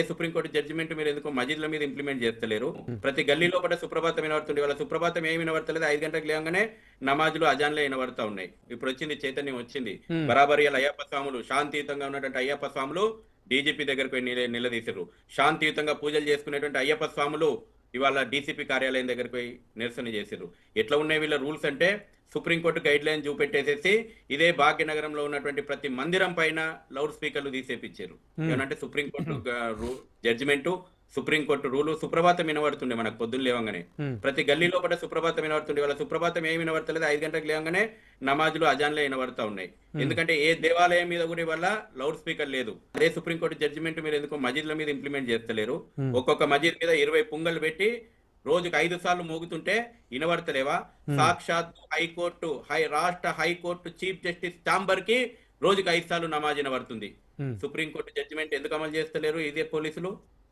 Supreme court judgement మీరు ఎందుకు మసీదుల మీద ఇంప్లిమెంట్ చేస్తలేరు? హ్మ్. ప్రతి గల్లీ లోపల సుప్రభాతం వినబడుతుంది. వాళ్ళ సుప్రభాతం ఏమి వినబడతలేదు. 5 గంటలకు లేవగానే నమాజులు అజాన్లే వినబడతా ఉన్నాయి. ఇప్పుడు వచ్చింది చైతన్యం వచ్చింది. హ్మ్. బరాబరి ఇలా అయ్యప్ప స్వాములు శాంతియుతంగా ఉన్నటువంటి అయ్యప్ప స్వాములు డీజీపీ దగ్గరకు పోయి నిలదీశారు. శాంతియుతంగా పూజలు చేసుకునేటువంటి అయ్యప్ప స్వాములు ఇవాళ డీసీపీ కార్యాలయం దగ్గరికి పోయి నిరసన చేశారు. ఎట్లా ఉన్నాయి వీళ్ళ రూల్స్ అంటే సుప్రీంకోర్టు గైడ్ లైన్ చూపెట్టేసేసి ఇదే భాగ్యనగరంలో ఉన్నటువంటి ప్రతి మందిరం పైన లౌడ్ స్పీకర్లు తీసేపిచ్చారు. హ్మ్. ఏమంటే సుప్రీంకోర్టు జడ్జిమెంటు, సుప్రీంకోర్టు రూలు సుప్రభాతం వినబడుతుండే మనకు పొద్దున్న లేవగానే. హ్మ్. ప్రతి గల్లీ లోపల సుప్రభాతం వినబడుతుండే. వాళ్ళ సుప్రభాతం ఏమి వినబడతలేదు. 5 గంటలకు లేవగానే నమాజులు అజాన్లే వినబడతా ఉన్నాయి. ఎందుకంటే ఏ దేవాలయం మీద కూడా వల్ల లౌడ్ స్పీకర్ లేదు. అదే సుప్రీంకోర్టు జడ్జిమెంట్ మీరు ఎందుకు మసీదుల మీద ఇంప్లిమెంట్ చేస్తలేరు? హ్మ్. ఒక్కొక్క మసీద్ మీద 20 పుంగలు పెట్టి రోజుకు 5 సార్లు మోగుతుంటే వినబడతలేవా? సాక్షాత్ హైకోర్టు రాష్ట్ర హైకోర్టు చీఫ్ జస్టిస్ ఛాంబర్ కి రోజుకు 5 సార్లు నమాజ్ వినబడుతుంది. హ్మ్. సుప్రీంకోర్టు జడ్జిమెంట్ ఎందుకు అమలు చేస్తలేరు ఇదే పోలీసులు?